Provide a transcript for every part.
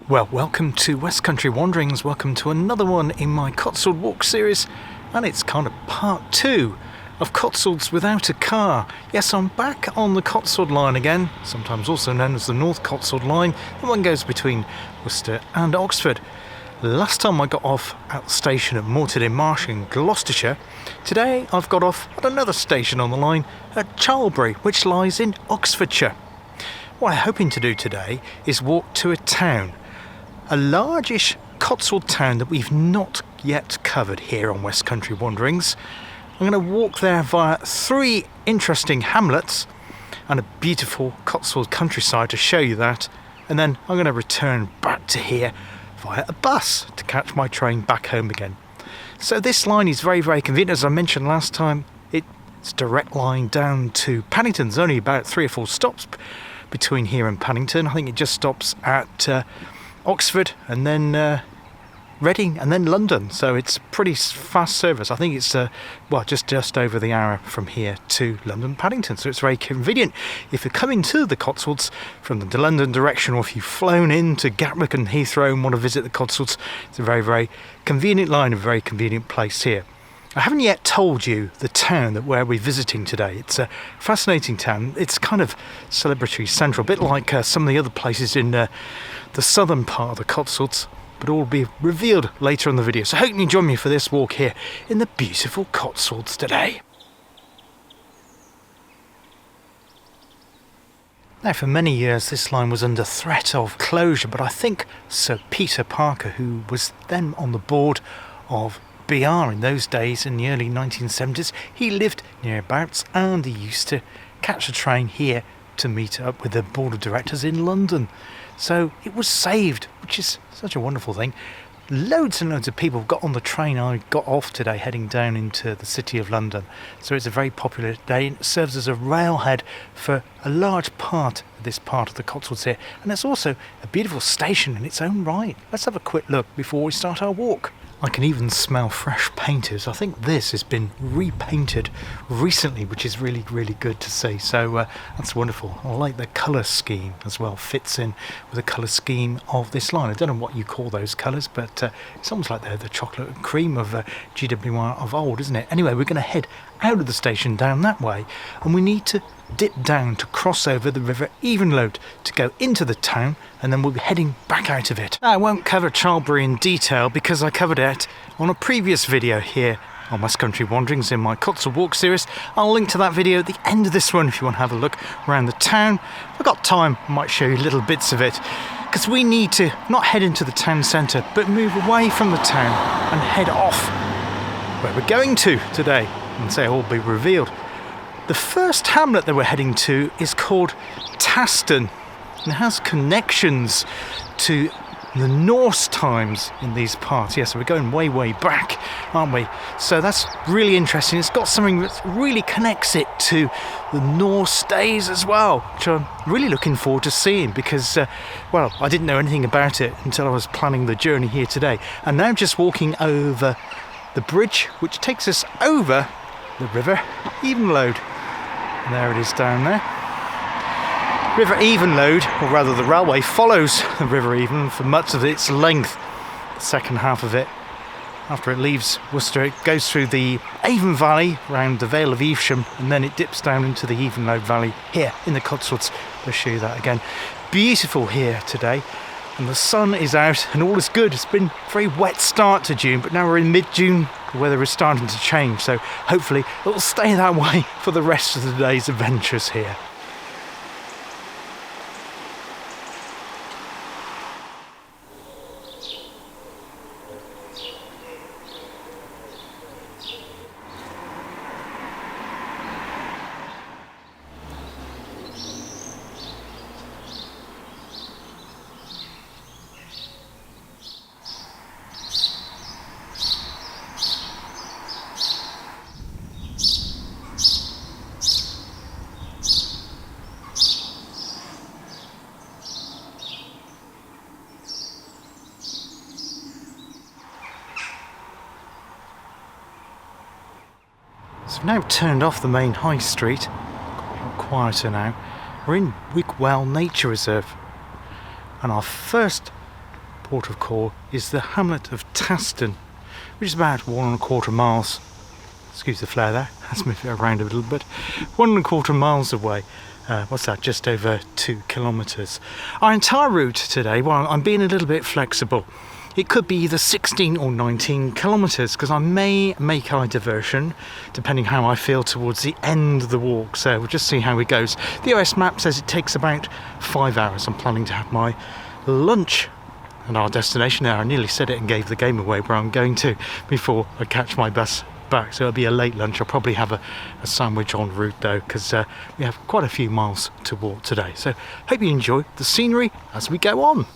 Well, welcome to West Country Wanderings, welcome to another one in my Cotswold Walks series, and it's kind of part 2 of Cotswolds without a car. Yes, I'm back on the Cotswold line again, sometimes also known as the North Cotswold line, the one goes between Worcester and Oxford. Last time I got off at the station at Morton in Marsh in Gloucestershire. Today I've got off at another station on the line at Charlbury, which lies in Oxfordshire. What I'm hoping to do today is walk to a town, a largish Cotswold town that we've not yet covered here on West Country Wanderings. I'm going to walk there via 3 interesting hamlets and a beautiful Cotswold countryside to show you that, and then I'm going to return back to here via a bus to catch my train back home again. So this line is very, very convenient. As I mentioned last time, it's a direct line down to Paddington. There's only about 3 or 4 stops between here and Paddington. I think it just stops at Oxford and then Reading and then London, so it's pretty fast service. I think it's just over the hour from here to London Paddington, so it's very convenient if you're coming to the Cotswolds from the London direction, or if you've flown into Gatwick and Heathrow and want to visit the Cotswolds. It's a very, very convenient line, a very convenient place here. I haven't yet told you the town that where we're visiting today. It's a fascinating town. It's kind of celebrity central, a bit like some of the other places in the southern part of the Cotswolds, but all will be revealed later in the video. So I hope you join me for this walk here in the beautiful Cotswolds today. Now, for many years this line was under threat of closure, but I think Sir Peter Parker, who was then on the board of BR in those days in the early 1970s, he lived nearabouts and he used to catch a train here to meet up with the board of directors in London. So it was saved, which is such a wonderful thing. Loads and loads of people got on the train I got off today heading down into the city of London. So it's a very popular day. It serves as a railhead for a large part of this part of the Cotswolds here. And it's also a beautiful station in its own right. Let's have a quick look before we start our walk. I can even smell fresh painters. I think this has been repainted recently, which is really, really good to see. So that's wonderful. I like the colour scheme as well. Fits in with the colour scheme of this line. I don't know what you call those colours, but it's almost like the chocolate and cream of GWR of old, isn't it? Anyway, we're going to head out of the station down that way, and we need to dip down to cross over the River Evenlode to go into the town, and then we'll be heading back out of it. Now, I won't cover Charlbury in detail because I covered it on a previous video here on West Country Wanderings in my Cotswold Walks series. I'll link to that video at the end of this one if you want to have a look around the town. If I've got time, I might show you little bits of it, because we need to not head into the town centre but move away from the town and head off where we're going to today, and so it will be revealed. The first hamlet that we're heading to is called Taston, and it has connections to the Norse times in these parts. Yes, so we're going way, way back, aren't we? So that's really interesting. It's got something that really connects it to the Norse days as well, which I'm really looking forward to seeing, because, well, I didn't know anything about it until I was planning the journey here today. And now just walking over the bridge, which takes us over the River Evenlode. And there it is down there. River Evenlode, or rather the railway, follows the River Even for much of its length. The second half of it, after it leaves Worcester, it goes through the Avon Valley round the Vale of Evesham, and then it dips down into the Evenlode Valley here in the Cotswolds. I'll show you that again. Beautiful here today, and the sun is out and all is good. It's been a very wet start to June, but now we're in mid-June. The weather is starting to change, so hopefully it will stay that way for the rest of the day's adventures here. So I've now turned off the main high street, got a lot quieter now. We're in Wigwell Nature Reserve, and our first port of call is the hamlet of Taston, which is about 1¼ miles. Excuse the flare there, let's move it around a little bit. 1¼ miles away. What's that? Just over 2 kilometres. Our entire route today, well, I'm being a little bit flexible. It could be either 16 or 19 kilometres because I may make a diversion depending how I feel towards the end of the walk. So we'll just see how it goes. The OS map says it takes about 5 hours. I'm planning to have my lunch at our destination there. I nearly said it and gave the game away where I'm going to before I catch my bus back. So it'll be a late lunch. I'll probably have a sandwich en route though because we have quite a few miles to walk today. So hope you enjoy the scenery as we go on.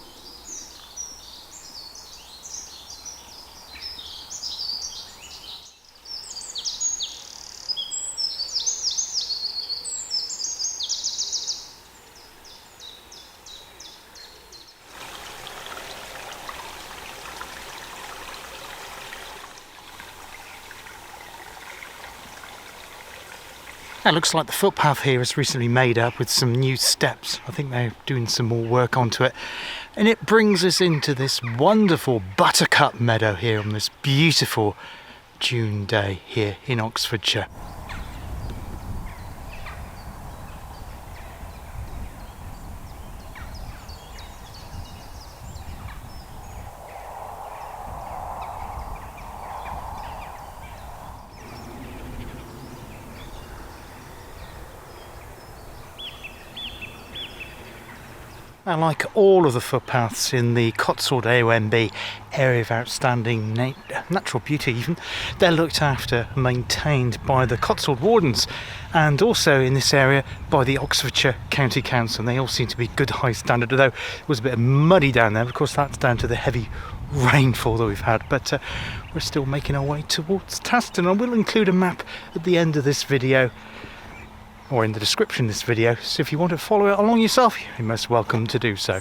It looks like the footpath here is recently made up with some new steps. I think they're doing some more work onto it. And it brings us into this wonderful buttercup meadow here on this beautiful June day here in Oxfordshire. And like all of the footpaths in the Cotswold AONB area of outstanding natural beauty even, they're looked after and maintained by the Cotswold Wardens and also in this area by the Oxfordshire County Council. And they all seem to be good high standard, although it was a bit muddy down there. Of course that's down to the heavy rainfall that we've had, but we're still making our way towards Taston. I will include a map at the end of this video or in the description of this video, so if you want to follow it along yourself, you're most welcome to do so.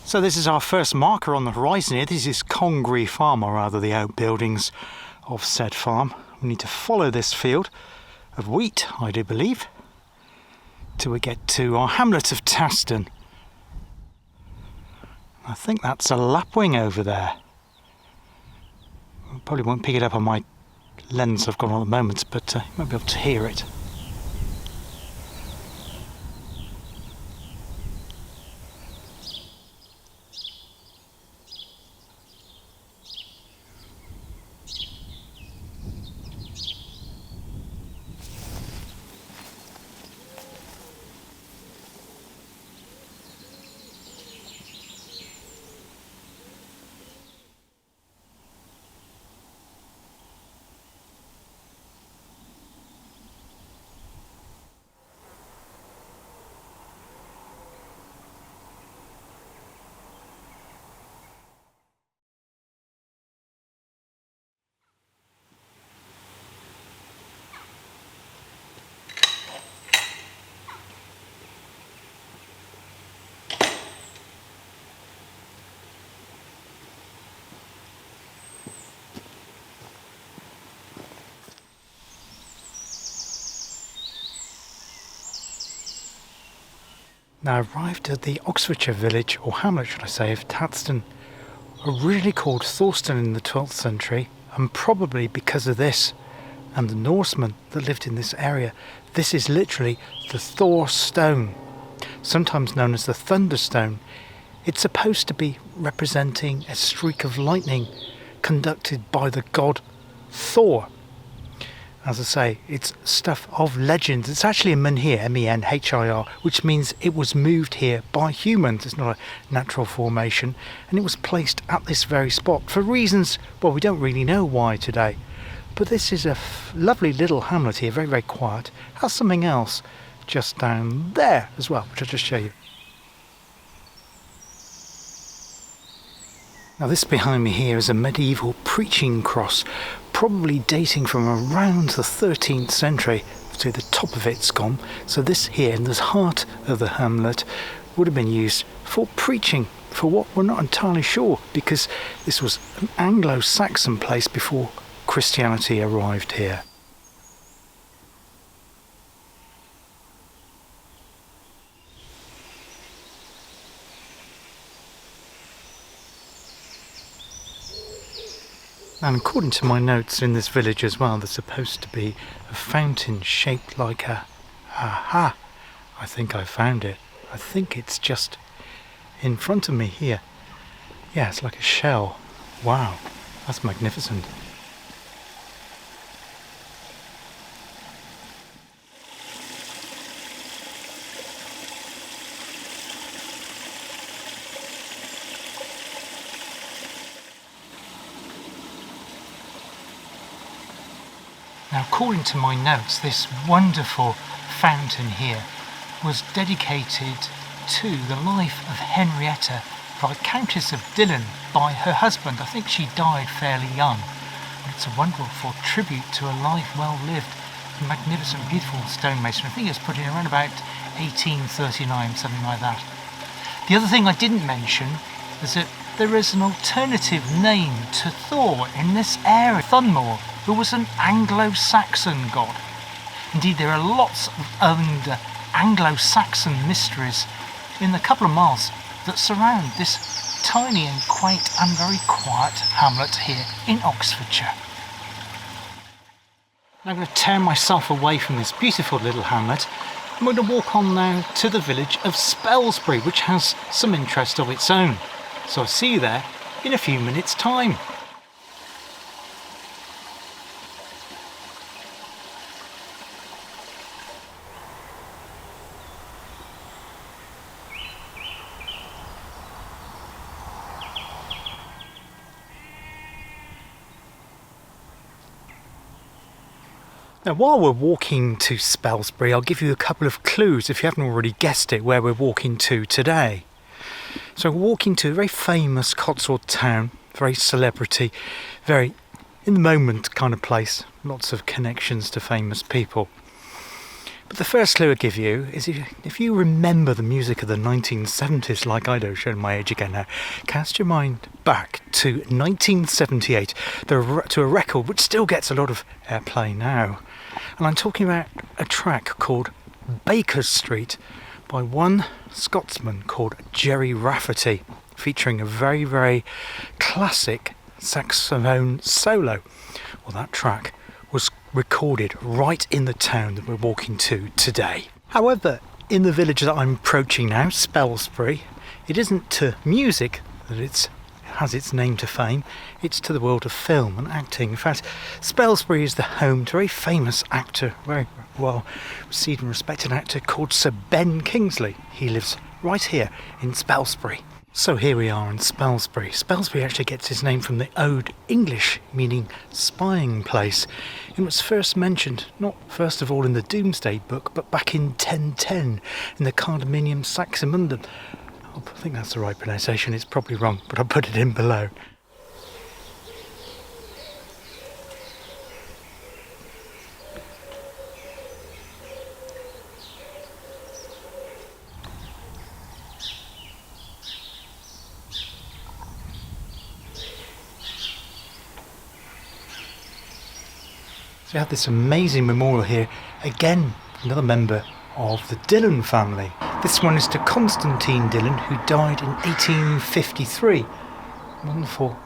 So this is our first marker on the horizon here. This is Congreve Farm, or rather the outbuildings of said farm. We need to follow this field of wheat, I do believe, till we get to our hamlet of Taston. I think that's a lapwing over there. I probably won't pick it up on my lens I've got on at the moment, but you might be able to hear it. Now I arrived at the Oxfordshire village, or hamlet should I say, of Taston, originally called Taston in the 12th century, and probably because of this and the Norsemen that lived in this area. This is literally the Thor stone, sometimes known as the Thunderstone. It's supposed to be representing a streak of lightning conducted by the god Thor. As I say, it's stuff of legends. It's actually a menhir, M-E-N-H-I-R, which means it was moved here by humans. It's not a natural formation. And it was placed at this very spot for reasons, well, we don't really know why today. But this is a lovely little hamlet here, very, very quiet. Has something else just down there as well, which I'll just show you. Now this behind me here is a medieval preaching cross, probably dating from around the 13th century. So the top of it's gone. So this here in the heart of the hamlet would have been used for preaching for what we're not entirely sure, because this was an Anglo-Saxon place before Christianity arrived here. And according to my notes, in this village as well, there's supposed to be a fountain shaped like a... Aha! I think I found it. I think it's just in front of me here. Yeah, it's like a shell. Wow, that's magnificent. Now, according to my notes, this wonderful fountain here was dedicated to the life of Henrietta, Viscountess of Dillon, by her husband. I think she died fairly young. And it's a wonderful tribute to a life well lived. Magnificent, beautiful stonemason. I think it was put in around about 1839, something like that. The other thing I didn't mention is that there is an alternative name to Thor in this area. Thunmore, who was an Anglo-Saxon god. Indeed, there are lots of Anglo-Saxon mysteries in the couple of miles that surround this tiny and quaint and very quiet hamlet here in Oxfordshire. Now I'm going to tear myself away from this beautiful little hamlet. I'm going to walk on now to the village of Spelsbury, which has some interest of its own. So I'll see you there in a few minutes' time. Now, while we're walking to Spelsbury, I'll give you a couple of clues, if you haven't already guessed it, where we're walking to today. So we're walking to a very famous Cotswold Town, very celebrity, very in the moment kind of place, lots of connections to famous people. But the first clue I'll give you is if you remember the music of the 1970s, like I do, showing my age again now, cast your mind back to 1978, to a record which still gets a lot of airplay now. And I'm talking about a track called Baker Street by one Scotsman called Jerry Rafferty, featuring a very, very classic saxophone solo. Well, that track was recorded right in the town that we're walking to today. However, in the village that I'm approaching now, Spelsbury, it isn't to music that it has its name to fame, it's to the world of film and acting. In fact, Spelsbury is the home to a very famous actor, very well received and respected actor called Sir Ben Kingsley. He lives right here in Spelsbury. So here we are in Spelsbury. Spelsbury actually gets its name from the Old English, meaning spying place. It was first mentioned, not first of all in the Domesday Book, but back in 1010 in the Cardaminium Saximundum. I think that's the right pronunciation, it's probably wrong, but I'll put it in below. So we have this amazing memorial here, again, another member of the Dillon family. This one is to Constantine Dillon, who died in 1853. Wonderful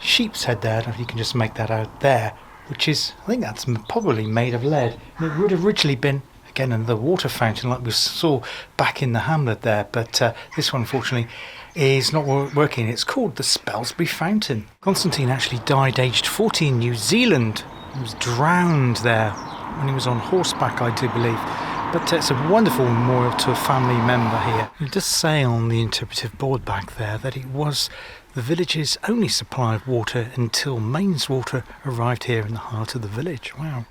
sheep's head there, I don't know if you can just make that out there, which is, I think that's probably made of lead. And it would have originally been, again, another water fountain like we saw back in the hamlet there, but this one, unfortunately, is not working. It's called the Spelsbury Fountain. Constantine actually died aged 40 in New Zealand. He was drowned there when he was on horseback, I do believe. But it's a wonderful memorial to a family member here. It does say on the interpretive board back there that it was the village's only supply of water until mains water arrived here in the heart of the village. Wow.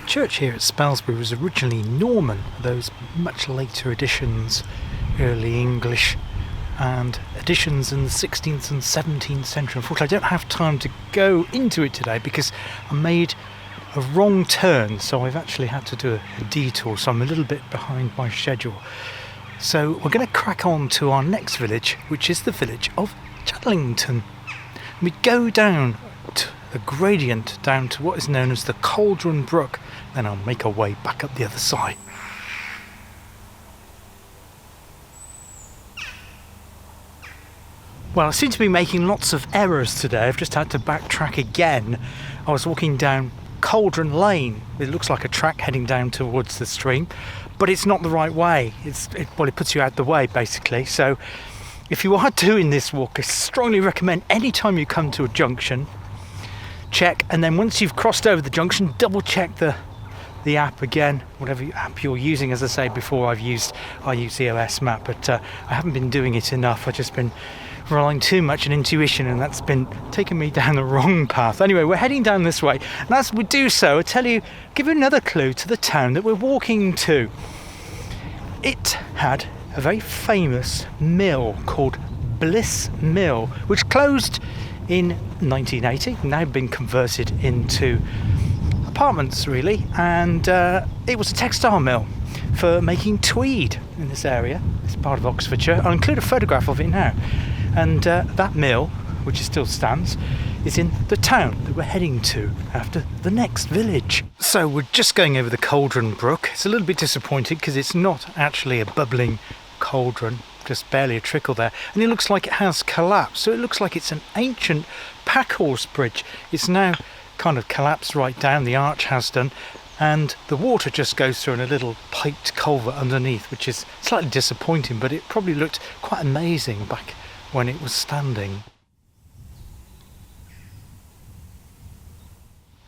church here at Spelsbury was originally Norman, those much later additions, early English and additions in the 16th and 17th century. Unfortunately, I don't have time to go into it today because I made a wrong turn, so I've actually had to do a detour, so I'm a little bit behind my schedule. So we're going to crack on to our next village, which is the village of Chadlington. We go down to the gradient down to what is known as the Cauldron Brook, then I'll make our way back up the other side. Well, I seem to be making lots of errors today. I've just had to backtrack again. I was walking down Cauldron Lane. It looks like a track heading down towards the stream, but it's not the right way. It puts you out the way, basically. So if you are doing this walk, I strongly recommend any time you come to a junction, check, and then once you've crossed over the junction, double check the app again, whatever app you're using. As I say before, I use the OS map, but I haven't been doing it enough. I've just been relying too much on intuition, and that's been taking me down the wrong path. Anyway, we're heading down this way, and as we do so, I tell you, give you another clue to the town that we're walking to. It had a very famous mill called Bliss Mill, which closed in 1980, now been converted into apartments really, and it was a textile mill for making tweed in this area. It's part of Oxfordshire. I'll include a photograph of it now. And that mill, which still stands, is in the town that we're heading to after the next village. So we're just going over the Cauldron Brook. It's a little bit disappointing because it's not actually a bubbling cauldron, just barely a trickle there, and it looks like it has collapsed. So it looks like it's an ancient packhorse bridge. It's now kind of collapsed right down, the arch has done, and the water just goes through in a little piped culvert underneath, which is slightly disappointing, but it probably looked quite amazing back when it was standing.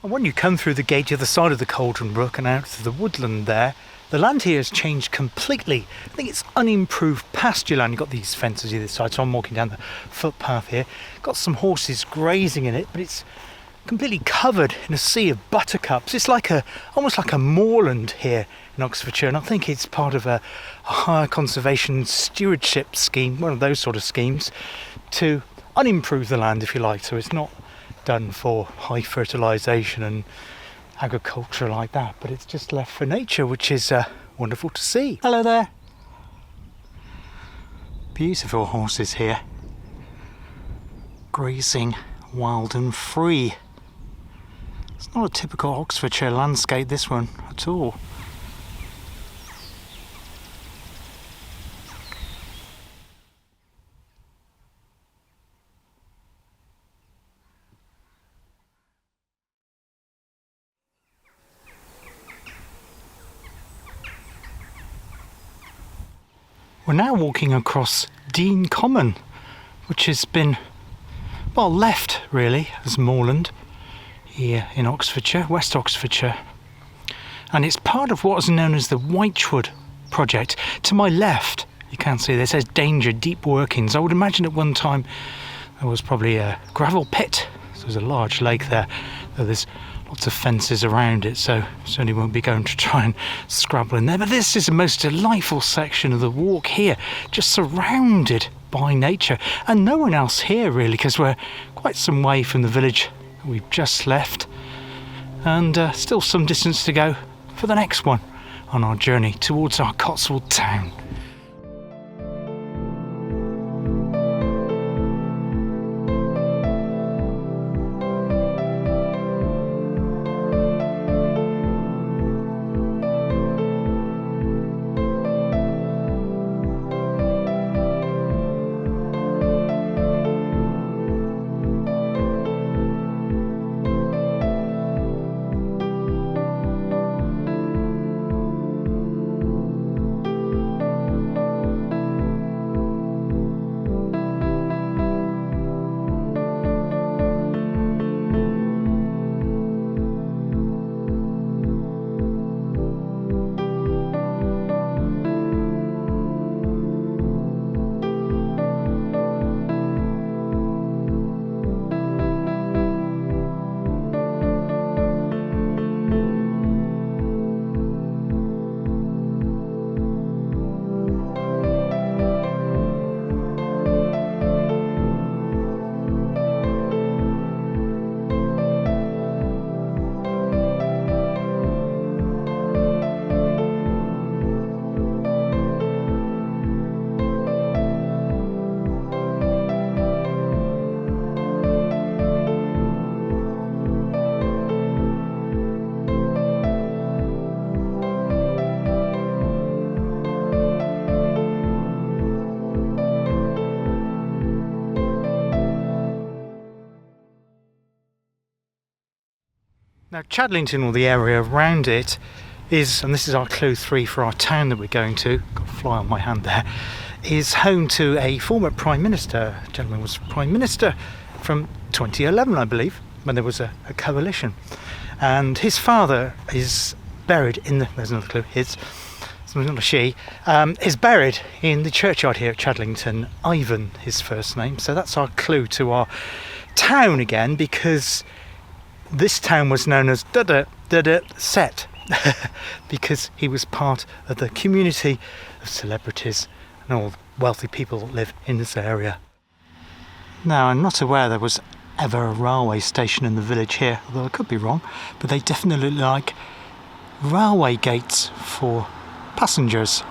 And when you come through the gate the other side of the Cauldron Brook and out to the woodland there, the land here has changed completely. I think it's unimproved pasture land. You've got these fences either side, so I'm walking down the footpath here. Got some horses grazing in it, but it's completely covered in a sea of buttercups. It's like almost like a moorland here in Oxfordshire, and I think it's part of a higher conservation stewardship scheme, one of those sort of schemes, to unimprove the land, if you like. So it's not done for high fertilisation and agriculture like that, but it's just left for nature, which is wonderful to see. Hello there. Beautiful horses here, grazing wild and free. It's not a typical Oxfordshire landscape, this one, at all. We're now walking across Dean Common, which has been, well, left really as moorland here in Oxfordshire, West Oxfordshire, and it's part of what is known as the Whitewood project. To my left, you can see there says danger, deep workings. I would imagine at one time there was probably a gravel pit, so there's a large lake there, though there's lots of fences around it, so certainly won't be going to try and scrabble in there. But this is the most delightful section of the walk here, just surrounded by nature, and no one else here really, because we're quite some way from the village that we've just left, and still some distance to go for the next one on our journey towards our Cotswold Town. Now Chadlington, or the area around it, is, and this is our clue 3 for our town that we're going to, got a fly on my hand there, is home to a former Prime Minister. The gentleman was Prime Minister from 2011, I believe, when there was a coalition. And his father is buried in the, there's another clue, it's not a she, is buried in the churchyard here at Chadlington. Ivan, his first name. So that's our clue to our town again, because this town was known as Set, because he was part of the community of celebrities and all wealthy people that live in this area. Now, I'm not aware there was ever a railway station in the village here, although I could be wrong, but they definitely look like railway gates for passengers.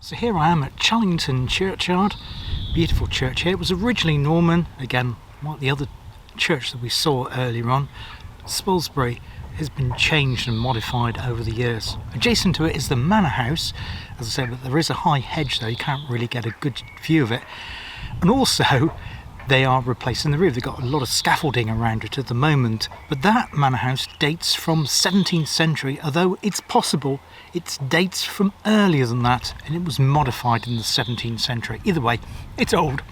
So here I am at Chadlington Churchyard, beautiful church here. It was originally Norman, again like the other church that we saw earlier on. Spelsbury has been changed and modified over the years. Adjacent to it is the manor house, as I said, but there is a high hedge there, you can't really get a good view of it. And also they are replacing the roof. They've got a lot of scaffolding around it at the moment, but that manor house dates from 17th century, although it's possible it dates from earlier than that and it was modified in the 17th century. Either way, it's old.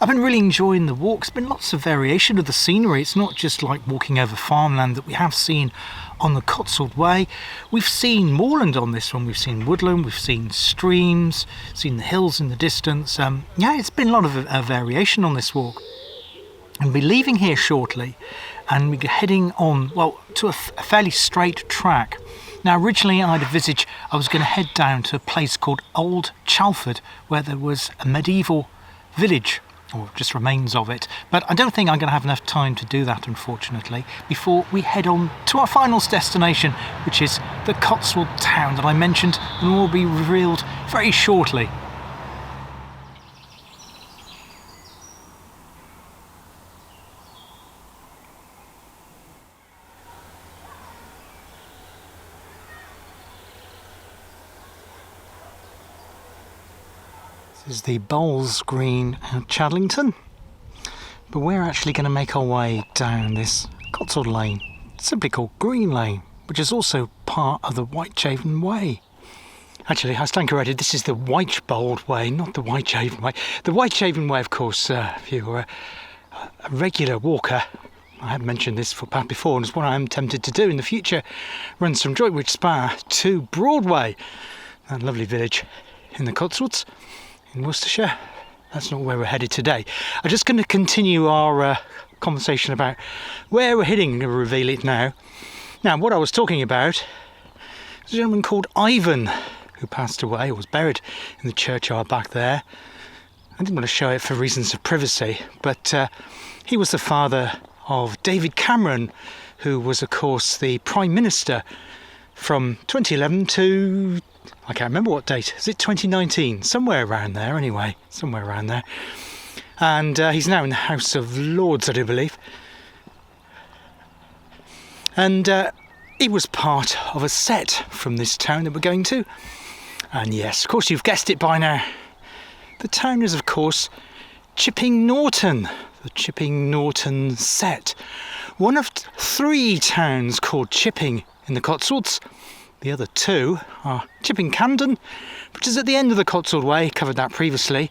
I've been really enjoying the walk. There's been lots of variation of the scenery. It's not just like walking over farmland that we have seen on the Cotswold Way. We've seen moorland on this one, we've seen woodland, we've seen streams, seen the hills in the distance. Yeah, it's been a lot of variation on this walk. And we'll be leaving here shortly and we're heading on, well, to a fairly straight track. Now originally I was going to head down to a place called Old Chalford, where there was a medieval village, or just remains of it, but I don't think I'm going to have enough time to do that, unfortunately, before we head on to our final destination, which is the Cotswold Town that I mentioned and will be revealed very shortly. This is the Bowls Green at Chadlington, but we're actually going to make our way down this Cotswold Lane, simply called Green Lane, which is also part of the Whiteshaven Way. Actually, I stand corrected, this is the Wychbold Way, not the Whiteshaven Way. The Whiteshaven Way, of course, if you're a regular walker, I have mentioned this footpath before, and it's what I am tempted to do in the future, runs from Droitwich Spa to Broadway, that lovely village in the Cotswolds in Worcestershire. That's not where we're headed today. I'm just going to continue our conversation about where we're heading and reveal it now. Now, what I was talking about is a gentleman called Ivan, who passed away, or was buried in the churchyard back there. I didn't want to show it for reasons of privacy, but he was the father of David Cameron, who was, of course, the Prime Minister from 2011 to, I can't remember what date, is it 2019? Somewhere around there anyway, somewhere around there. And he's now in the House of Lords, I do believe. And he was part of a set from this town that we're going to. And yes, of course you've guessed it by now. The town is, of course, Chipping Norton, the Chipping Norton set. One of 3 towns called Chipping in the Cotswolds. The other 2 are Chipping Camden, which is at the end of the Cotswold Way, covered that previously.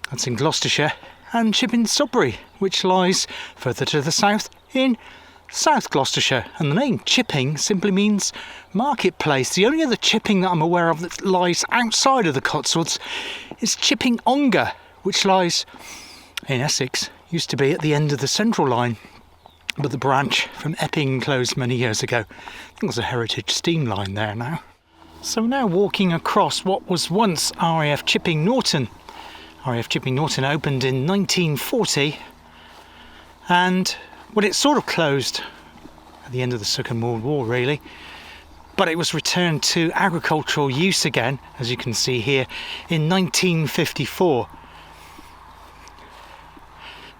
That's in Gloucestershire. And Chipping Sudbury, which lies further to the south in South Gloucestershire. And the name Chipping simply means marketplace. The only other Chipping that I'm aware of that lies outside of the Cotswolds is Chipping Ongar, which lies in Essex. Used to be at the end of the Central Line, but the branch from Epping closed many years ago. I think there's a heritage steam line there now. So we're now walking across what was once RAF Chipping Norton. RAF Chipping Norton opened in 1940, and well, it sort of closed at the end of the Second World War, really. but it was returned to agricultural use again, as you can see here, in 1954.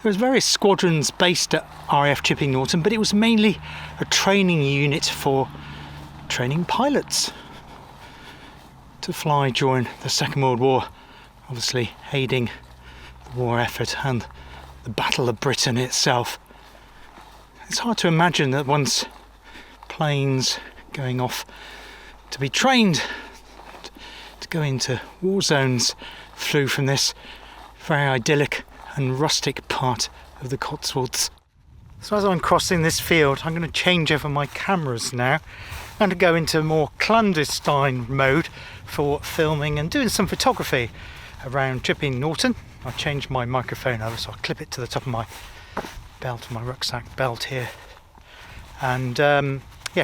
There was various squadrons based at RAF Chipping Norton, but it was mainly a training unit for training pilots to fly during the Second World War, obviously aiding the war effort and the Battle of Britain itself. It's hard to imagine that once planes going off to be trained to go into war zones flew from this very idyllic and rustic part of the Cotswolds. So as I'm crossing this field, I'm going to change over my cameras now and to go into more clandestine mode for filming and doing some photography around Chipping Norton. I'll change my microphone over, so I'll clip it to the top of my belt, my rucksack belt here, and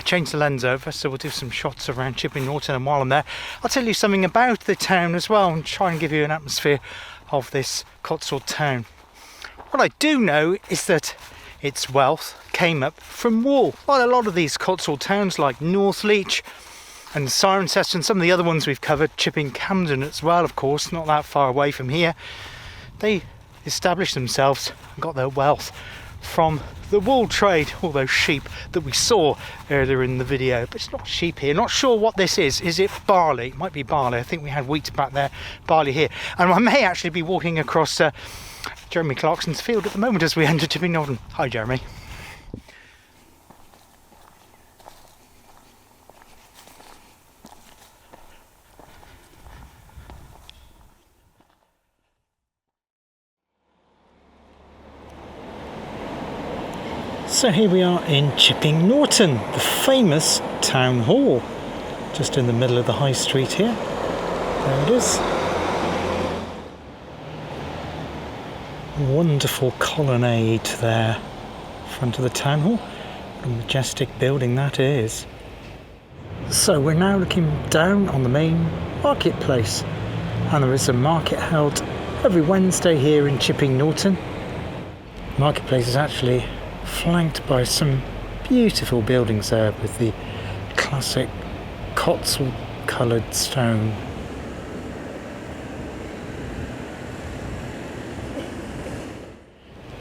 change the lens over, so we'll do some shots around Chipping Norton. And while I'm there, I'll tell you something about the town as well and try and give you an atmosphere of this Cotswold town. What I do know is that its wealth came up from wool. Well, a lot of these Cotswold towns like Northleach and Cirencester and some of the other ones we've covered, Chipping Camden as well, of course, not that far away from here, they established themselves and got their wealth from the wool trade, all those sheep that we saw earlier in the video. But it's not sheep here. Not sure what this is. Is it barley? It might be barley. I think we had wheat back there, barley here. And I may actually be walking across Jeremy Clarkson's field at the moment as we enter Chipping Norton. Hi, Jeremy. So here we are in Chipping Norton, the famous town hall, just in the middle of the high street here. There it is. Wonderful colonnade there, front of the town hall. What a majestic building that is. So we're now looking down on the main marketplace, and there is a market held every Wednesday here in Chipping Norton. The marketplace is actually flanked by some beautiful buildings there with the classic Cotswold coloured stone.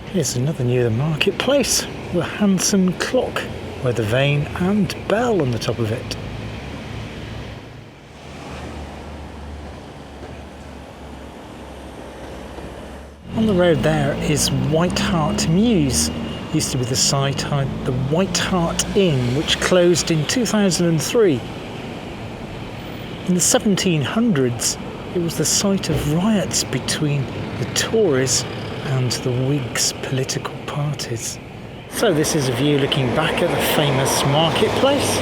Here's another near the marketplace, the handsome clock with a vane and bell on the top of it. On the road there is White Hart Mews. Used to be the site of the White Hart Inn, which closed in 2003. In the 1700s, it was the site of riots between the Tories and the Whigs political parties. So this is a view looking back at the famous marketplace.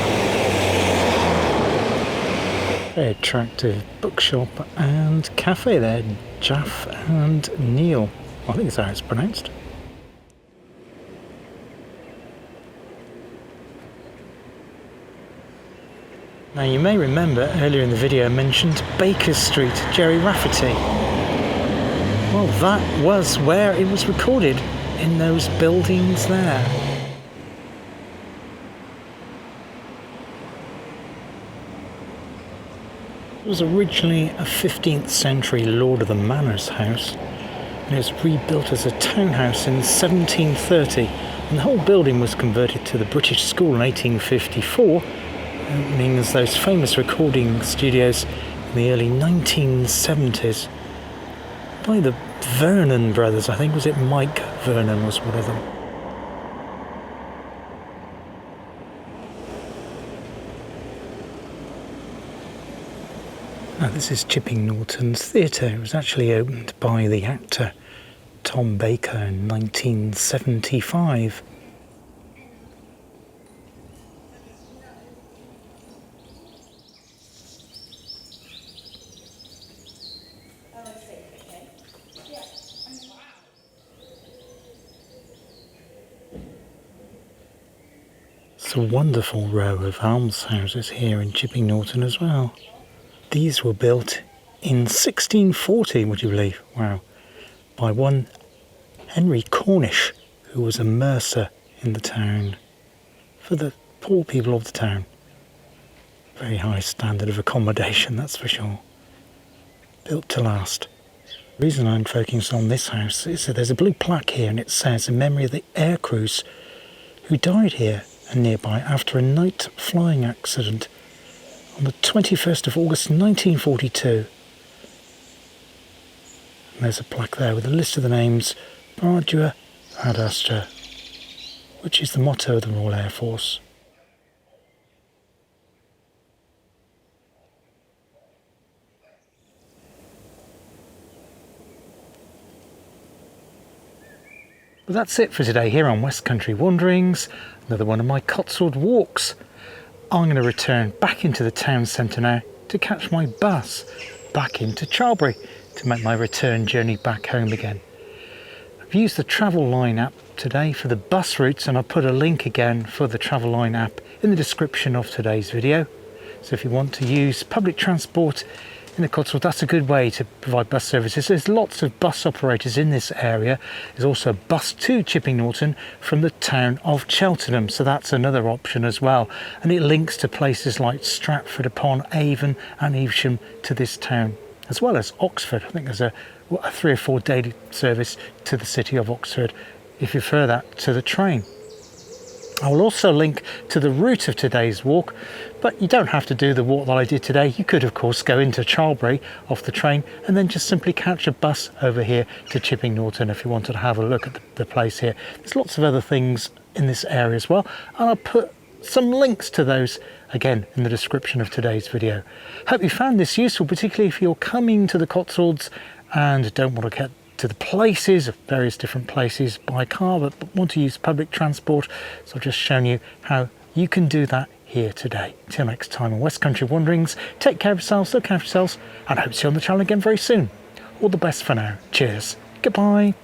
Very attractive bookshop and cafe there, Jaff and Neil. I think that's how it's pronounced. Now you may remember earlier in the video I mentioned Baker Street, Jerry Rafferty. Well, that was where it was recorded, in those buildings there. It was originally a 15th century Lord of the Manors house, and it was rebuilt as a townhouse in 1730, and the whole building was converted to the British School in 1854, opening as those famous recording studios in the early 1970s by the Vernon brothers. I think, was it Mike Vernon was one of them. Now this is Chipping Norton's Theatre. It was actually opened by the actor Tom Baker in 1975. It's a wonderful row of almshouses here in Chipping Norton as well. These were built in 1640, would you believe? Wow. By one Henry Cornish, who was a mercer in the town, for the poor people of the town. Very high standard of accommodation, that's for sure. Built to last. The reason I'm focusing on this house is that there's a blue plaque here and it says in memory of the air crews who died here and nearby after a night flying accident on the 21st of August 1942. And there's a plaque there with a list of the names Bardua ad Astra, which is the motto of the Royal Air Force. Well, that's it for today here on West Country Wanderings, another one of my Cotswold walks. I'm going to return back into the town centre now to catch my bus back into Charlbury to make my return journey back home again. I've used the Traveline app today for the bus routes, and I'll put a link again for the Traveline app in the description of today's video. So if you want to use public transport in the Cotswolds, that's a good way to provide bus services. There's lots of bus operators in this area. There's also a bus to Chipping Norton from the town of Cheltenham, so that's another option as well. And it links to places like Stratford upon Avon and Evesham to this town, as well as Oxford. I think there's a 3 or 4 daily service to the city of Oxford if you prefer that to the train. I will also link to the route of today's walk, but you don't have to do the walk that I did today. You could of course go into Charlbury off the train and then just simply catch a bus over here to Chipping Norton if you wanted to have a look at the place here. There's lots of other things in this area as well, and I'll put some links to those again in the description of today's video. Hope you found this useful, particularly if you're coming to the Cotswolds and don't want to get to the places, various different places by car, but want to use public transport. So I've just shown you how you can do that here today. Till next time on West Country Wanderings, take care of yourselves, look after yourselves, and I hope to see you on the channel again very soon. All the best for now. Cheers. Goodbye.